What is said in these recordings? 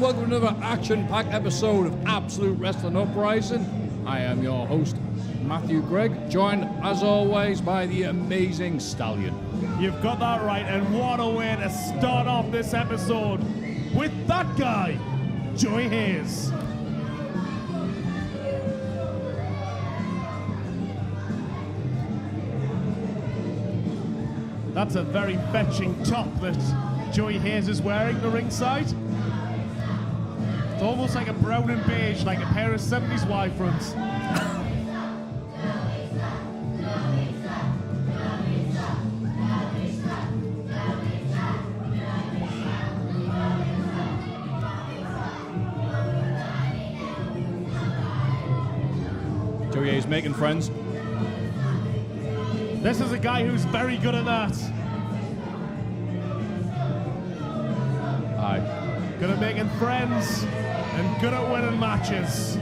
welcome to another action-packed episode of Absolute Wrestling Uprising. I am your host, Matthew Gregg, joined, as always, by the amazing Stallion. You've got that right, and what a way to start off this episode with that guy, Joey Hayes. That's a very fetching top that Joey Hayes is wearing the ringside. It's almost like a brown and beige, like a pair of 70s Y fronts. Joey Hayes making friends. This is a guy who's very good at that. Aye. Good at making friends and good at winning matches.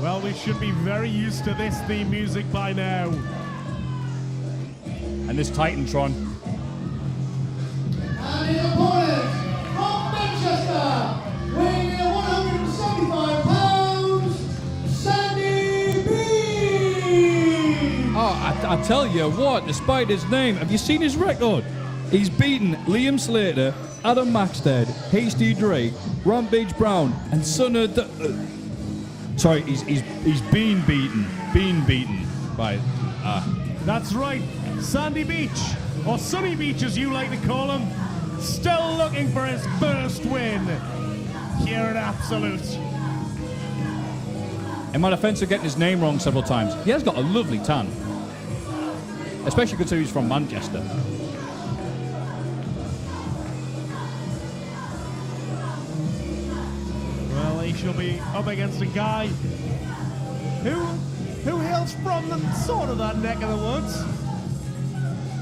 Well, we should be very used to this theme music by now. And this Titantron. And his opponent from Manchester, weighing in 175 pounds, Sandy B. Oh, I tell you what, despite his name, have you seen his record? He's beaten Liam Slater, Adam Maxted, Hasty Drake, Rampage Brown, and son of sorry, he's been beaten by That's right, Sandy Beach, or Sunny Beach as you like to call him, still looking for his first win here at Absolute. in my defense of getting his name wrong several times. He has got a lovely tan. Especially considering he's from Manchester. Well, he shall be up against a guy who hails from the sort of that neck of the woods.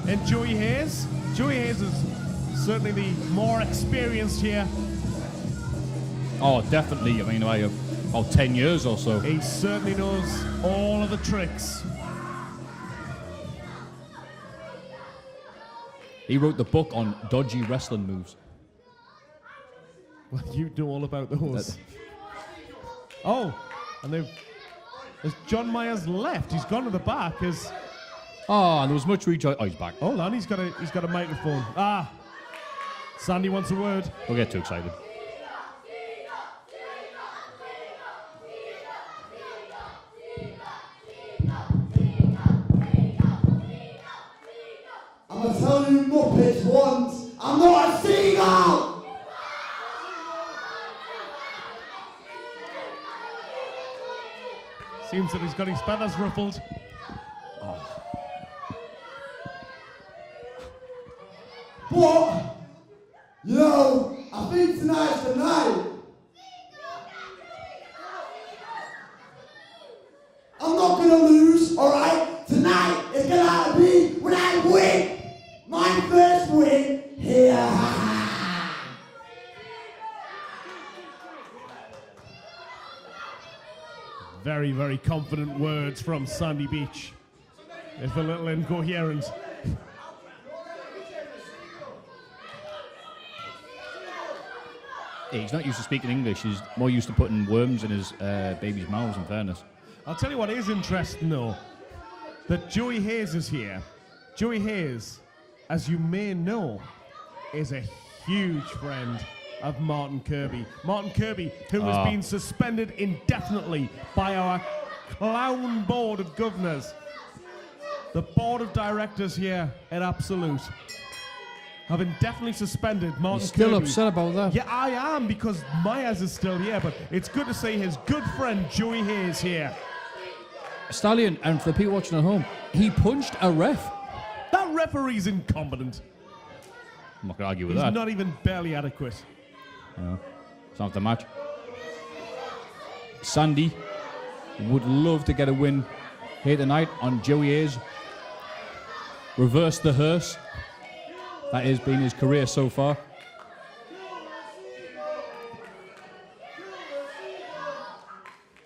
And Joey Hayes. Joey Hayes is certainly the more experienced here. Oh, definitely. I mean, about 10 years or so. He certainly knows all of the tricks. He wrote the book on dodgy wrestling moves. Well, you know all about those. Oh, and as John Myers left, he's gone to the back. Oh, and there was much rejoice. Oh, he's back. Hold on, he's got a microphone. Sandy wants a word. Don't get too excited. I'm gonna tell you Muppets once, I'm not a seagull! Seems that he's got his feathers ruffled. But, you know, I think tonight's the night. I'm not gonna lose, alright? Tonight is gonna be when I win! My first win here! Very, very confident words from Sandy Beach. If a little incoherent. Yeah, he's not used to speaking English. He's more used to putting worms in his baby's mouths, in fairness. I'll tell you what is interesting, though, that Joey Hayes is here. Joey Hayes, as you may know, is a huge friend of Martin Kirby. Martin Kirby, who has been suspended indefinitely by our clown board of governors. The board of directors here at Absolute have indefinitely suspended Martin You're still Kirby. upset about that? Yeah, I am, because Myers is still here, but it's good to see his good friend Joey Hayes here. Stallion, and for the people watching at home, he punched a ref. That referee's incompetent. I'm not going to argue with He's that. not even barely adequate. No, it's not the match. Sandy would love to get a win here tonight on Joey Hayes. reverse the hearse. That has been his career so far.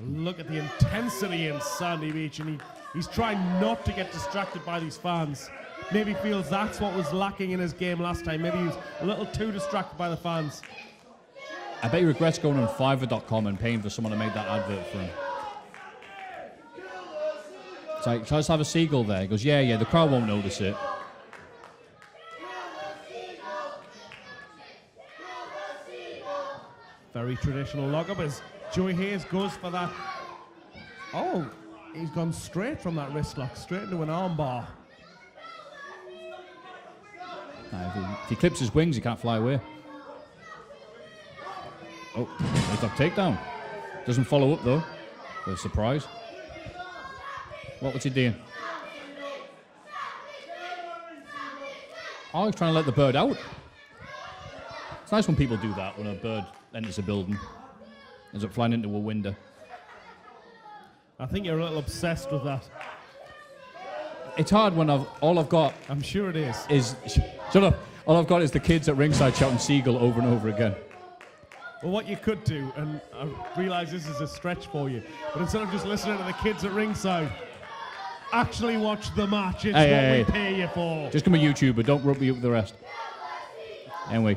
Look at the intensity in Sandy Beach, and he's trying not to get distracted by these fans. Maybe feels that's what was lacking in his game last time. Maybe he was a little too distracted by the fans. I bet he regrets going on Fiverr.com and paying for someone to make that advert for him. It's like, tries to have a seagull there. He goes, yeah, the crowd won't notice it. Very traditional lockup as Joey Hayes goes for that. Oh, he's gone straight from that wrist lock, straight into an armbar. If he clips his wings, he can't fly away. Oh, there's that takedown. Doesn't follow up though. With a surprise. What was he doing? Oh, he's trying to let the bird out. It's nice when people do that, when a bird enters a building. Ends up flying into a window. I think you're a little obsessed with that. It's hard when all I've got I'm sure it is. Shut up. All I've got is the kids at ringside shouting seagull over and over again. Well, what you could do, and I realise this is a stretch for you, but instead of just listening to the kids at ringside, actually watch the match. It's we pay you for. Just become a YouTuber. Don't rub me up with the rest. Anyway.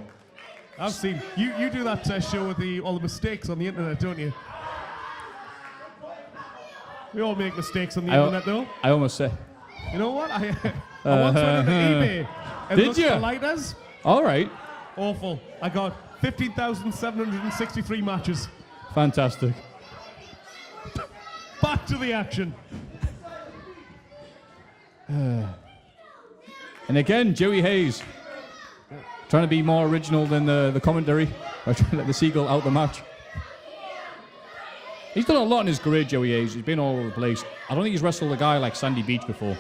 I've seen you do that show with all the mistakes on the internet, don't you? We all make mistakes on the internet, though. I almost said. You know what? I once went into eBay and looked for lighters. All right. Awful. I got 15,763 matches. Fantastic. Back to the action. And again, Joey Hayes. Trying to be more original than the commentary. By trying to let the seagull out the match. He's done a lot in his career, Joey Hayes. He's been all over the place. I don't think he's wrestled a guy like Sandy Beach before.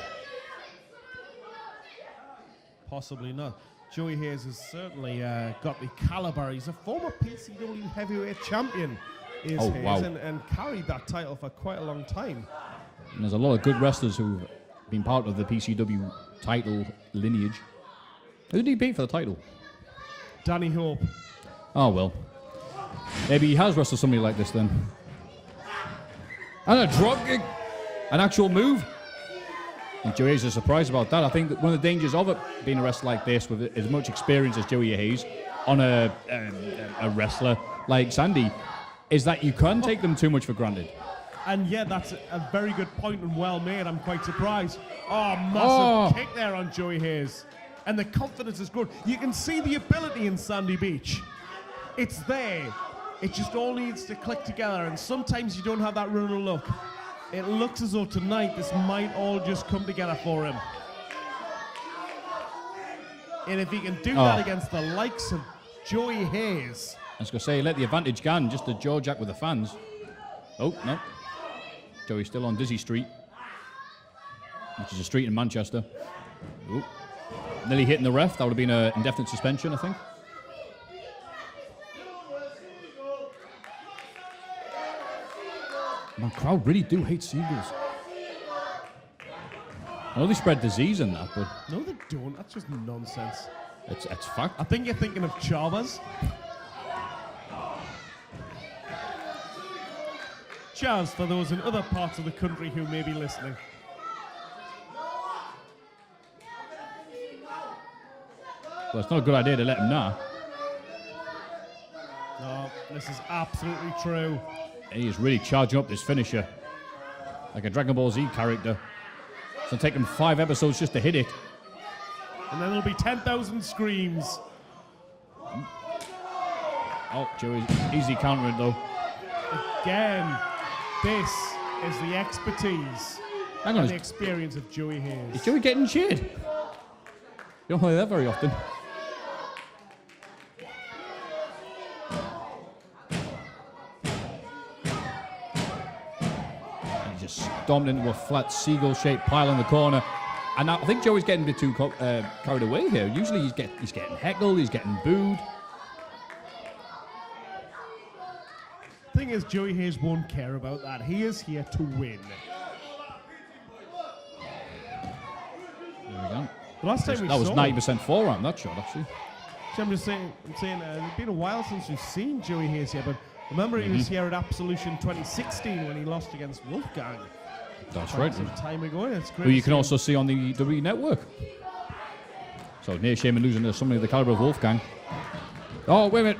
Possibly not. Joey Hayes has certainly got the caliber. He's a former PCW heavyweight champion, is Hayes, wow. and carried that title for quite a long time. And there's a lot of good wrestlers who've been part of the PCW title lineage. Who did he beat for the title? Danny Hope. Oh, well. Maybe he has wrestled somebody like this then. And a drop kick. An actual move. And Joey Hayes is surprised about that. I think that one of the dangers of it being a wrestler like this with as much experience as Joey Hayes on a wrestler like Sandy is that you can take them too much for granted. And yeah, that's a very good point and well made. I'm quite surprised. Oh, massive kick there on Joey Hayes. And the confidence is good. You can see the ability in Sandy Beach. It's there. It just all needs to click together. And sometimes you don't have that run of luck. It looks as though tonight this might all just come together for him. And if he can do that against the likes of Joey Hayes. I was going to say, let the advantage gone, just a jaw jack with the fans. Oh, no. Joey's still on Dizzy Street, which is a street in Manchester. Ooh. Nearly hitting the ref. That would have been an indefinite suspension, I think. Man, crowd really do hate seagulls. I know they spread disease in that, but... No, they don't. That's just nonsense. It's fact. I think you're thinking of Chavez. Chaz, for those in other parts of the country who may be listening. Well, it's not a good idea to let him know. No, this is absolutely true. He is really charging up this finisher. Like a Dragon Ball Z character. It's going to take him 5 episodes just to hit it. And then there'll be 10,000 screams. Oh, Joey's easy countering though. Again, this is the expertise Hang on, and the experience of Joey Hayes. is Joey getting cheered? You don't hear that very often. And he just stomped into a flat seagull-shaped pile in the corner. And I think Joey's getting a bit too carried away here. Usually he's getting heckled, he's getting booed. Thing is, Joey Hayes won't care about that. He is here to win. There we go. Last time we That was saw 90% forearm, that shot, actually. See, I'm saying it's been a while since we've seen Joey Hayes here, but remember he was here at Absolution 2016 when he lost against Wolfgang. That's right. Some time ago. It's great. Who you to can see also see on the WWE Network. So near shame in losing to somebody of the caliber of Wolfgang. Oh, wait a minute.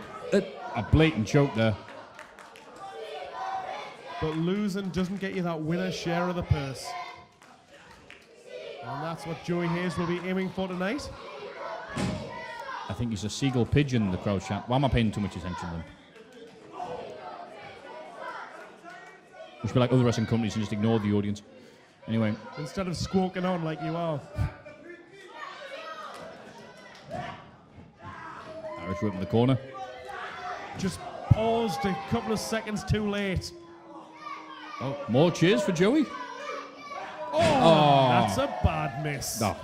A blatant choke there. But losing doesn't get you that winner's share of the purse. And that's what Joey Hayes will be aiming for tonight. I think he's a seagull pigeon, the crowd chant. Why am I paying too much attention to them? We should be like other wrestling companies and just ignore the audience. Anyway. Instead of squawking on like you are. Irish whip in the corner. Just paused a couple of seconds too late. Oh, more cheers for Joey. Oh, that's a bad miss. No.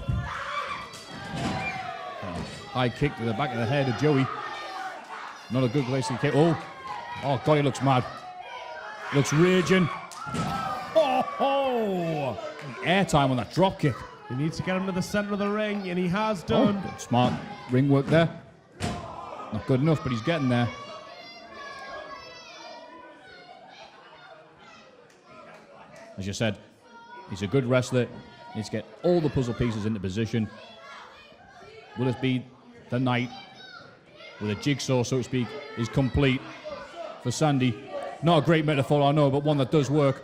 High kick to the back of the head of Joey. Not a good place to kick. Oh, God, he looks mad. Looks raging. Oh, airtime on that drop kick. He needs to get him to the center of the ring, and he has done. Oh, smart ring work there. Not good enough, but he's getting there. As you said, he's a good wrestler. He needs to get all the puzzle pieces into position. Will it be the night where the jigsaw, so to speak, is complete for Sandy? Not a great metaphor, I know, but one that does work.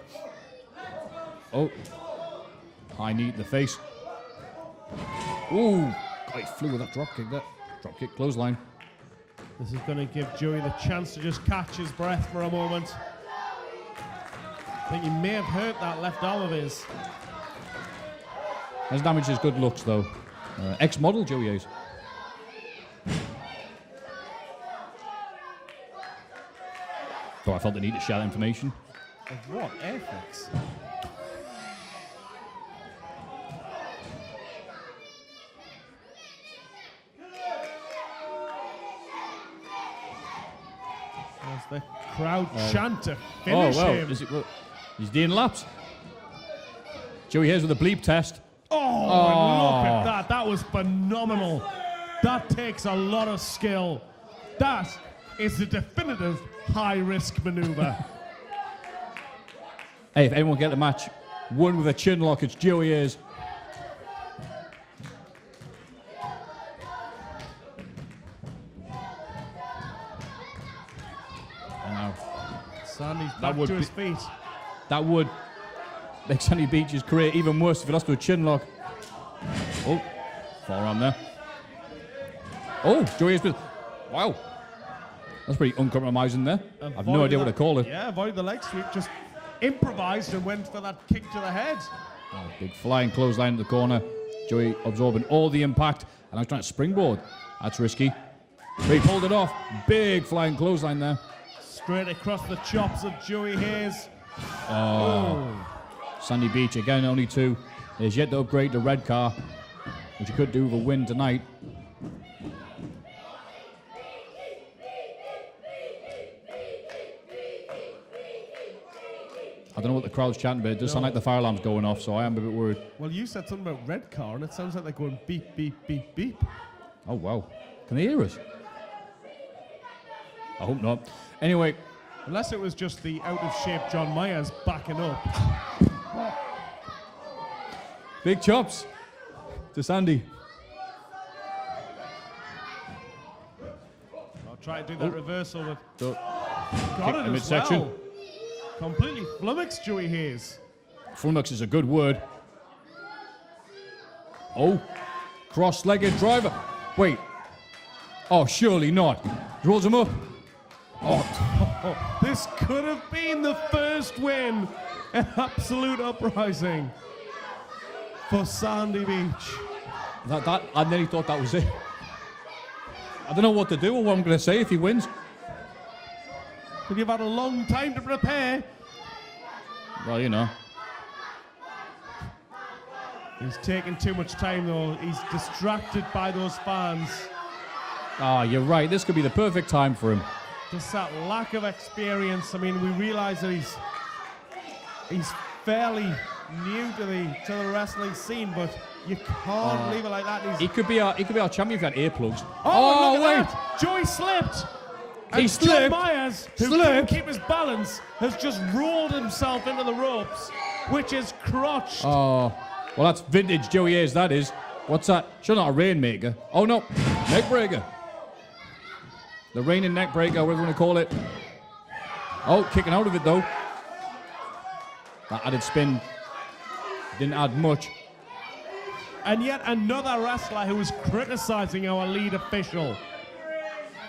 Oh. High knee to the face. Ooh. God, he flew with that drop kick there. Drop kick, clothesline. This is going to give Joey the chance to just catch his breath for a moment. I think he may have hurt that left arm of his. Has damaged his good looks, though. Ex-model Joey Hayes. So I felt the need to share that information. Of what? Airfix? As the crowd chant to finish him. Is it, he's doing laps. Joey Hayes with a bleep test. Oh, look at that. That was phenomenal. That takes a lot of skill. That is the definitive high-risk maneuver. Hey, if anyone get the match, one with a chin lock, it's Joey Hayes. And now, Sandy's back to his feet. That would make Sandy Beach's career even worse if he lost to a chin lock. Oh, forearm there. Oh, Joey Hayes. Wow. That's pretty uncompromising there. I've no idea what to call it. Yeah, avoided the leg sweep. Just improvised and went for that kick to the head. Oh, big flying clothesline in the corner. Joey absorbing all the impact. And I was trying to springboard. That's risky. But he pulled it off. Big flying clothesline there. Straight across the chops of Joey Hayes. Oh. Sandy Beach, again, only two. There's yet to upgrade the red car, which he could do with a win tonight. I don't know what the crowd's chanting, but it does sound like the fire alarm's going off, so I am a bit worried. Well, you said something about red car, and it sounds like they're going beep, beep, beep, beep. Oh, wow. Can they hear us? I hope not. Anyway. Unless it was just the out-of-shape John Myers backing up. Big chops to Sandy. I'll try to do that reversal with... Got it in midsection. Well. Completely flummoxed Joey Hayes. Flummox is a good word. Oh, cross-legged driver. Wait. Oh, surely not. Rolls him up. Oh, this could have been the first win at Absolute Uprising for Sandy Beach. I nearly thought that was it. I don't know what to do or what I'm going to say if he wins. But you've had a long time to prepare. Well, you know. He's taking too much time, though. He's distracted by those fans. Ah, you're right. This could be the perfect time for him. Just that lack of experience. I mean, we realise that he's fairly new to the wrestling scene, but You can't leave it like that. He could be our champion if he had earplugs. Oh, look wait. at that. Joey slipped. He And slipped. John Myers, who couldn't keep his balance, has just rolled himself into the ropes, which is crotched. Oh, well, that's vintage Joey Hayes, that is. What's that? Sure not a rainmaker. Oh, no. Neck breaker. The reigning neck breaker, whatever you want to call it. Oh, kicking out of it, though. That added spin didn't add much. And yet another wrestler who was criticizing our lead official.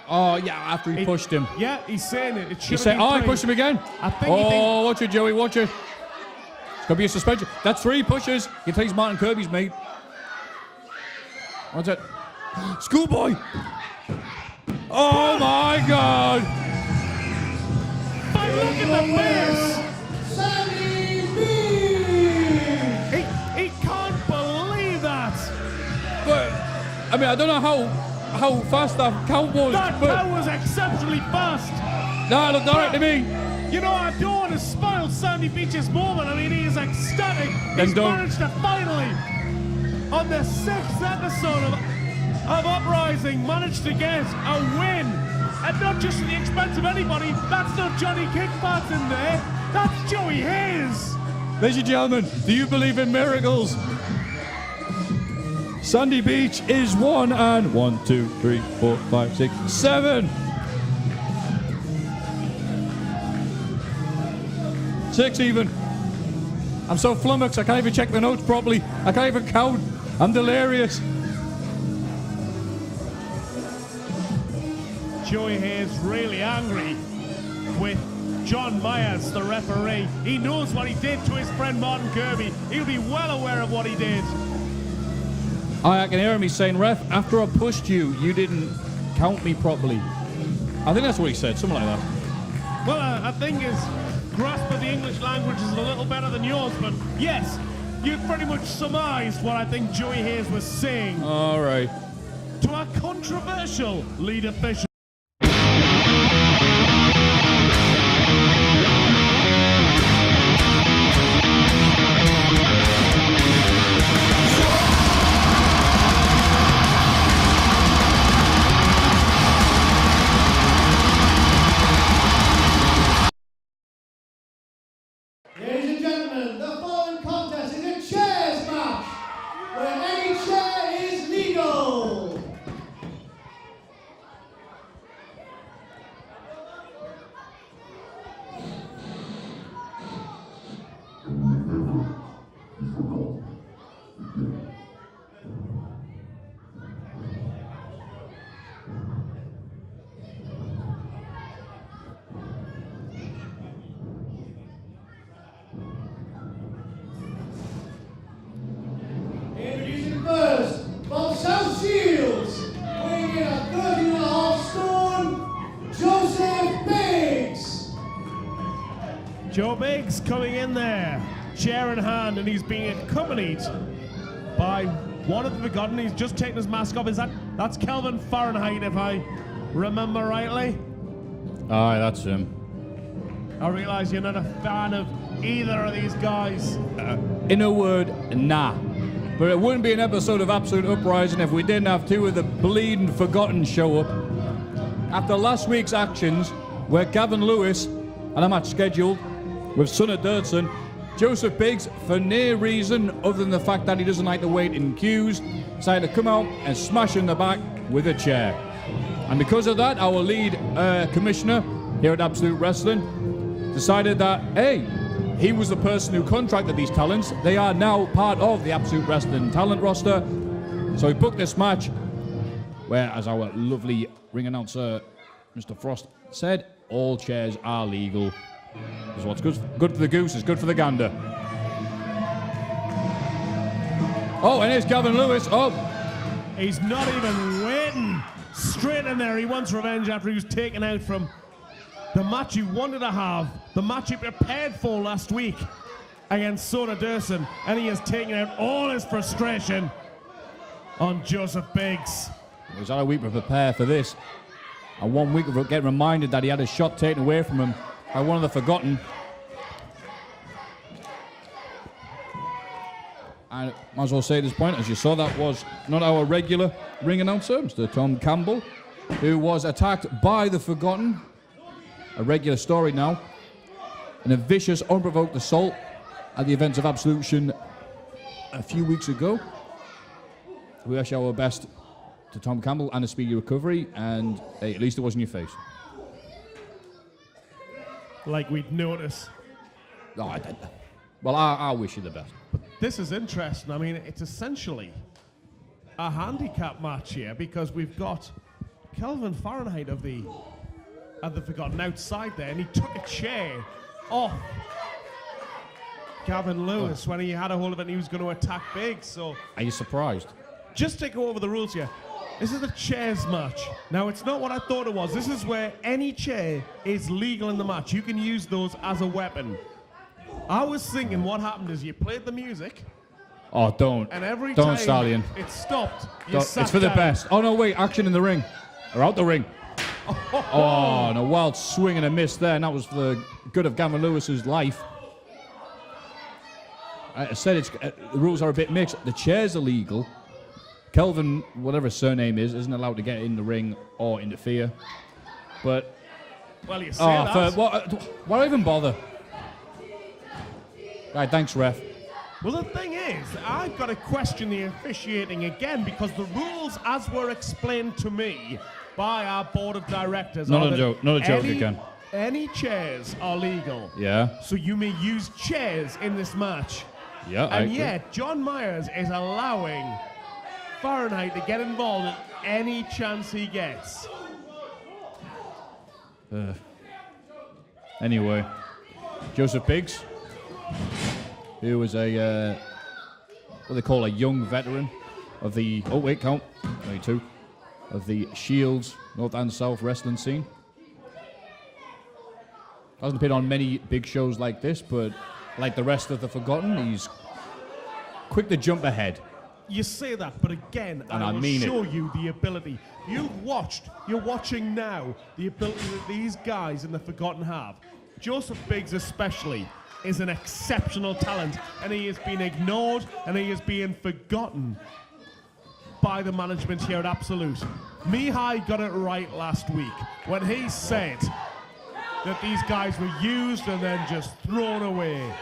Oh, yeah, after he pushed him. Yeah, he's saying it. It He should said, have been he three. pushed him again. I think he thinks- Watch it, Joey, watch it. It's going to be a suspension. That's 3 pushes. He takes Martin Kirby's mate. What's it? Schoolboy! Oh, my God! But look at the face! Sammy B! He can't believe that! But, I mean, I don't know how fast that count was. That but was exceptionally fast! no, it looked all right to me. You know, I don't want to spoil Sandy Beach's moment. I mean, he is ecstatic. Then He's don't. managed to finally, on the 6th episode of Uprising, managed to get a win. And not just at the expense of anybody. That's not Johnny Kickbats in there. That's Joey Hayes. Ladies and gentlemen, do you believe in miracles? Sandy Beach is 1 and 1, 2, 3, 4, 5, 6, 7. 6 even. I'm so flummoxed, I can't even check the notes properly. I can't even count. I'm delirious. Joey Hayes really angry with John Myers, the referee. He knows what he did to his friend Martin Kirby. He'll be well aware of what he did. I can hear him, he's saying, ref, after I pushed you, you didn't count me properly. I think that's what he said, something like that. Well, I think his grasp of the English language is a little better than yours, but yes, you've pretty much surmised what I think Joey Hayes was saying All right. to our controversial lead official. Ladies and gentlemen, the following contest is a chairs match, where any chair is legal. Introducing first, from South Shields, weighing in at 13.5 stone, Joseph Biggs. Joe Biggs coming in there, chair in hand, and he's being accompanied by one of the Forgotten. He's just taken his mask off. That's Kelvin Fahrenheit, if I remember rightly. Aye, that's him. I realise you're not a fan of either of these guys. In a word, nah. But it wouldn't be an episode of Absolute Uprising if we didn't have 2 of the bleeding Forgotten show up. After last week's actions, where Gavin Lewis had a match scheduled with Son of Dirtson, Joseph Biggs, for no reason other than the fact that he doesn't like to wait in queues, decided to come out and smash in the back with a chair. And because of that, our lead commissioner here at Absolute Wrestling decided that, hey, he was the person who contracted these talents. They are now part of the Absolute Wrestling talent roster. So he booked this match where, as our lovely ring announcer, Mr. Frost, said, all chairs are legal. Because what's good for the goose is good for the gander. Oh, and here's Gavin Lewis. Oh, He's not even waiting. Straight in there. He wants revenge after he was taken out from the match he wanted to have, the match he prepared for last week against Soda Durson, and he has taken out all his frustration on Joseph Biggs. he's had a week to prepare for this. And 1 week of getting reminded that he had a shot taken away from him by one of the Forgotten. And might as well say at this point, as you saw, that was not our regular ring announcer, Mr. Tom Campbell, who was attacked by the Forgotten. A regular story now. In a vicious, unprovoked assault at the events of Absolution a few weeks ago. We wish our best to Tom Campbell and a speedy recovery, and hey, at least it wasn't your face. Like we'd notice. No, I didn't. Well, I wish you the best. But this is interesting. I mean, it's essentially a handicap match here because we've got Kelvin Fahrenheit of the Forgotten outside there, and he took a chair off Gavin Lewis when he had a hold of it and he was going to attack Biggs. So, are you surprised? just to go over the rules here. This is a chairs match. Now, it's not what I thought it was. This is where any chair is legal in the match. You can use those as a weapon. I was thinking what happened is you played the music, Oh, don't. and every Don't, time Stallion. it stopped, you Don't- sat It's for the down. best. Oh, no, wait. Action in the ring. Or out the ring. Oh, and a wild swing and a miss there, and that was for the good of Gavin Lewis's life. I said the rules are a bit mixed. The chair's illegal. Kelvin, whatever his surname is, isn't allowed to get in the ring or interfere. But Well, you say that. why even bother? Right, thanks, ref. Well, the thing is, I've got to question the officiating again because the rules, as were explained to me by our board of directors, Not are a that joke. Not a joke again. Any chairs are legal. Yeah. So you may use chairs in this match. Yeah, I And agree. yet, John Myers is allowing Fahrenheit to get involved at any chance he gets. Anyway, Joseph Biggs, who was a what they call a young veteran of the 22 of the Shields North and South wrestling scene. Hasn't been on many big shows like this, but like the rest of the Forgotten, he's quick to jump ahead. You say that, but again, And I I will mean it. show you the ability. You're watching now, the ability that these guys in the Forgotten have. Joseph Biggs especially is an exceptional talent, and he has been ignored and he is being forgotten by the management here at Absolute. Mihai got it right last week when he said that these guys were used and then just thrown away.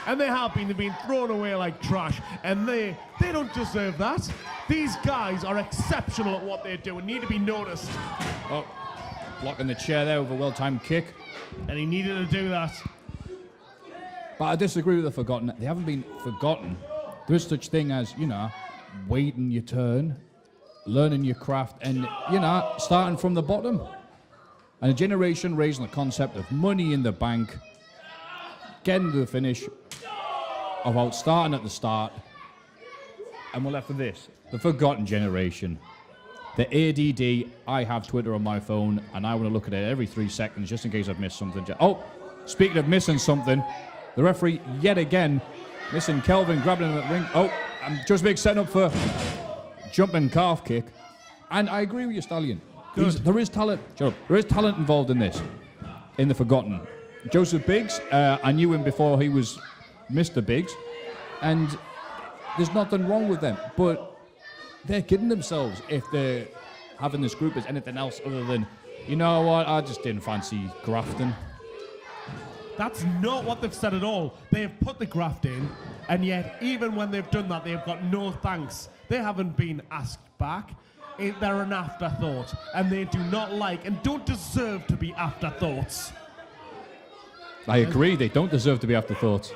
And they have been. They've been thrown away like trash. And they don't deserve that. These guys are exceptional at what they do and need to be noticed. Oh, blocking the chair there with a well-timed kick. And he needed to do that. But I disagree with the Forgotten. They haven't been forgotten. There is such thing as, waiting your turn, learning your craft, and, starting from the bottom. And a generation raised on the concept of money in the bank, getting to the finish, about starting at the start, and we're left with this, the Forgotten generation. The ADD, I have Twitter on my phone, and I want to look at it every 3 seconds just in case I've missed something. Oh, speaking of missing something, the referee yet again missing Kelvin, grabbing him at the ring. Oh, I'm just big setting up for jumping calf kick. And I agree with you, Stallion. There is talent. Shut up. There is talent involved in this, in the Forgotten. Joseph Biggs, I knew him before he was Mr. Biggs, and there's nothing wrong with them, but they're kidding themselves if they're having this group as anything else other than, you know what, I just didn't fancy grafting. That's not what they've said at all. They have put the graft in, and yet even when they've done that, they've got no thanks. They haven't been asked back. They're an afterthought, and they do not like and don't deserve to be afterthoughts. I agree, they don't deserve to be afterthoughts.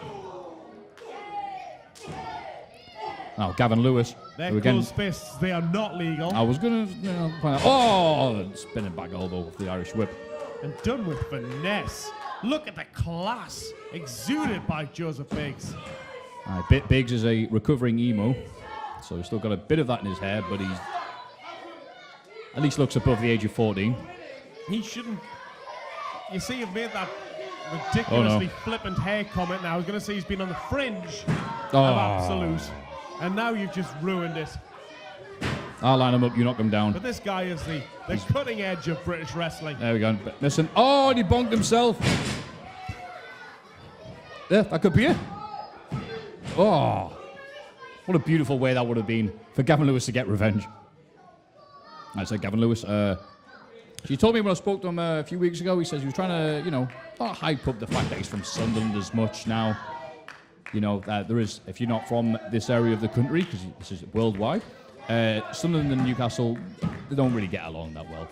Now, Gavin Lewis. They're who again, closed fists. They are not legal. I was going to find out. Oh, spinning back elbow with the Irish whip. And done with finesse. Look at the class exuded by Joseph Biggs. Biggs is a recovering emo, so he's still got a bit of that in his hair, but he's at least looks above the age of 14. He shouldn't. You see, you've made that ridiculously flippant hair comment now. I was going to say he's been on the fringe of Absolute, and now you've just ruined it. I'll line him up, you knock him down. But this guy is the cutting edge of British wrestling. There we go. Listen. Oh, and he bonked himself. Yeah, that could be it. Oh. What a beautiful way that would have been for Gavin Lewis to get revenge. I said, Gavin Lewis, he told me when I spoke to him a few weeks ago, he says he was trying to, you know, not hype up the fact that he's from Sunderland as much now. You know, there is, if you're not from this area of the country, because this is worldwide, Sunderland and Newcastle, they don't really get along that well.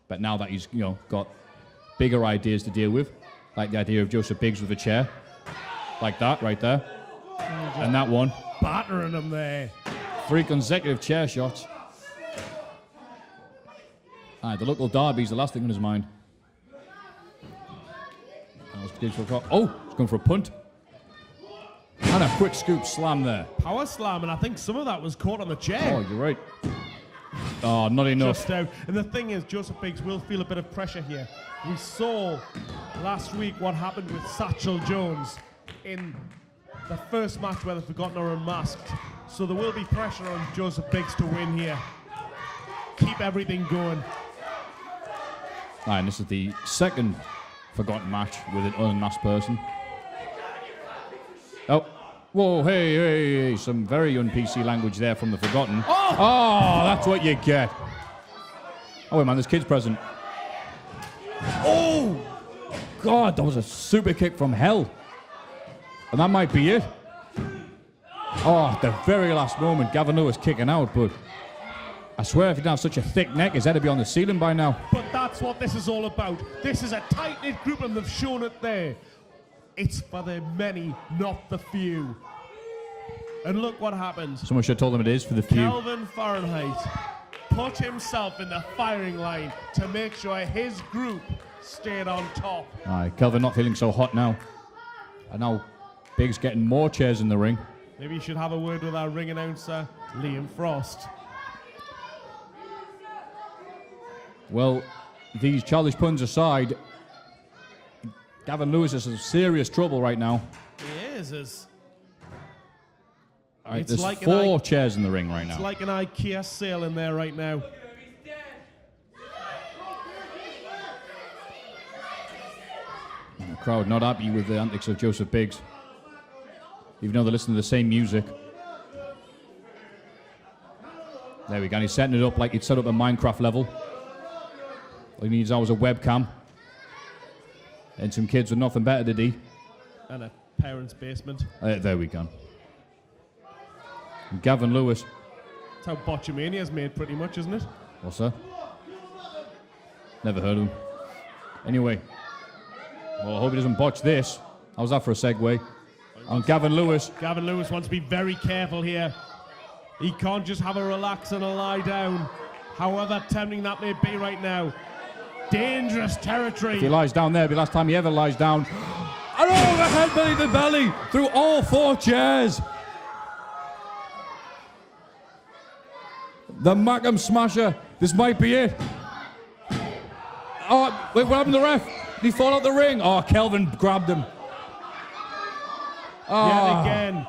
But now that he's, you know, got bigger ideas to deal with, like the idea of Joseph Biggs with a chair, like that right there, and that one. Battering him there. 3 consecutive chair shots. The local derby's the last thing on his mind. He's going for a punt. And a quick scoop slam there. Power slam, and I think some of that was caught on the chair. Oh, you're right. Oh, not enough. Just out. And the thing is, Joseph Biggs will feel a bit of pressure here. We saw last week what happened with Satchel Jones in the first match where the Forgotten are unmasked. So there will be pressure on Joseph Biggs to win here. Keep everything going. And this is the second Forgotten match with an unmasked person. Oh, whoa, hey, some very un-PC language there from the Forgotten. Oh, that's what you get. Oh, wait, man, there's kids present. Oh, God, that was a super kick from hell. And that might be it. Oh, at the very last moment, Gavin Lewis kicking out, but I swear if he didn't have such a thick neck, his head would be on the ceiling by now. But that's what this is all about. This is a tight-knit group, and they've shown it there. It's for the many, not the few. And look what happens. Someone should have told him it is for the few. Kelvin Fahrenheit put himself in the firing line to make sure his group stayed on top. All right, Kelvin not feeling so hot now. And now Biggs getting more chairs in the ring. Maybe you should have a word with our ring announcer, Liam Frost. Well, these childish puns aside, Gavin Lewis is in serious trouble right now. He is. All right, there's like 4 chairs in the ring right now. It's like an IKEA sale in there right now. The crowd not happy with the antics of Joseph Biggs, even though they listen to the same music. There we go, and he's setting it up like he'd set up a Minecraft level. All he needs now is a webcam. And some kids with nothing better to do. And a parent's basement. There we go. And Gavin Lewis. That's how Botchamania's made pretty much, isn't it? What's that? Never heard of him. Anyway. Well, I hope he doesn't botch this. How's that for a segue? And Gavin Lewis. Gavin Lewis wants to be very careful here. He can't just have a relax and a lie down. However tempting that may be right now. Dangerous territory. If he lies down there, it'll be the last time he ever lies down. And overhead belly to belly through all 4 chairs. The Macam Smasher. This might be it. Oh, wait, what happened to the ref? Did he fall out the ring? Oh, Kelvin grabbed him. Oh. Yet again,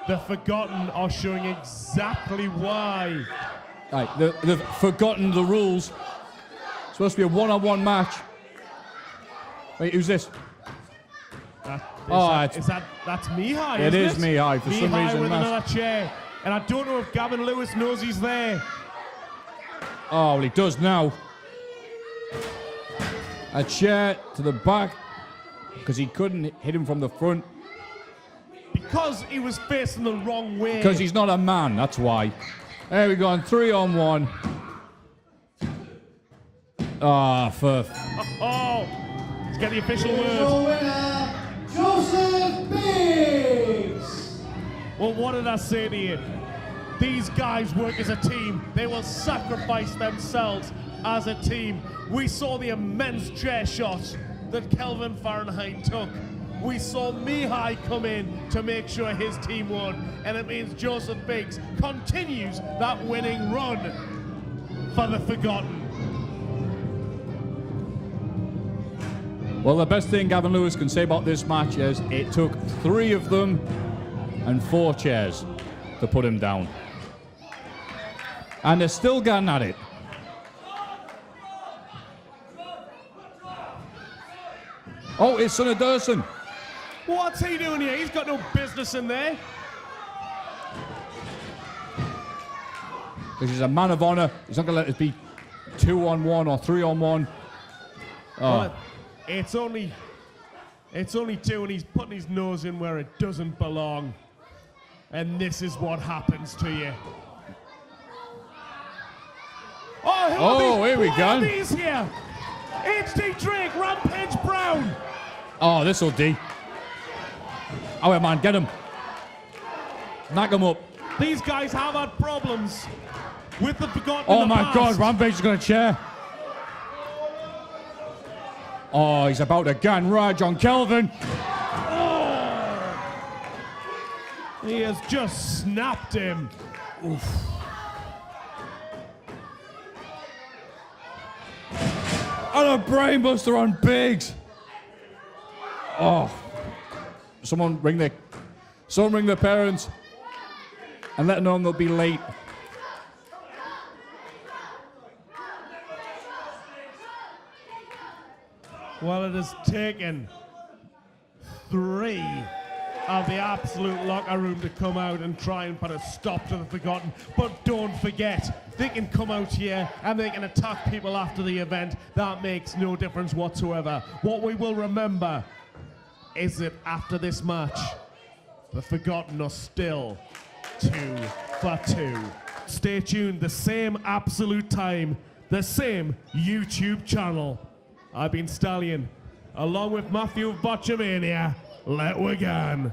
the Forgotten are showing exactly why. Right, they've forgotten the rules. It's supposed to be a one-on-one match. Wait, who's this? That's Mihai, it is Mihai, for some reason. With another chair. And I don't know if Gavin Lewis knows he's there. Oh, well, he does now. A chair to the back, because he couldn't hit him from the front. Because he was facing the wrong way. Because he's not a man, that's why. There we go, on 3-on-1. Let's get the official Your word. winner, Joseph Biggs. Well, what did I say to you? These guys work as a team. They will sacrifice themselves as a team. We saw the immense chair shot that Kelvin Fahrenheit took. We saw Mihai come in to make sure his team won. And it means Joseph Biggs continues that winning run for the Forgotten. Well, the best thing Gavin Lewis can say about this match is it took 3 of them and 4 chairs to put him down. And they're still getting at it. Oh, it's Son of Durson. What's he doing here? He's got no business in there. Because he's a man of honor. He's not going to let it be 2-on-1 or 3-on-1. Oh. Well, it's only 2, and he's putting his nose in where it doesn't belong. And this is what happens to you. Oh, here we go. These here. HD Drake, Rampage Brown. Oh, this'll do. Oh, man, get him. Knock him up. These guys have had problems with the Forgotten. Oh in the my past. God, Rampage is going to chair. Oh, he's about to gun Raj on Kelvin. He has just snapped him. Oof. And a brainbuster on Biggs. Oh. Someone ring their parents and let them know they'll be late. Well, it has taken 3 of the absolute locker room to come out and try and put a stop to the Forgotten. But don't forget, they can come out here and they can attack people after the event. That makes no difference whatsoever. What we will remember is that after this match, the Forgotten are still 2 for 2. Stay tuned, the same absolute time, the same YouTube channel. I've been Stallion, along with Matthew of Botchamania. Let we go.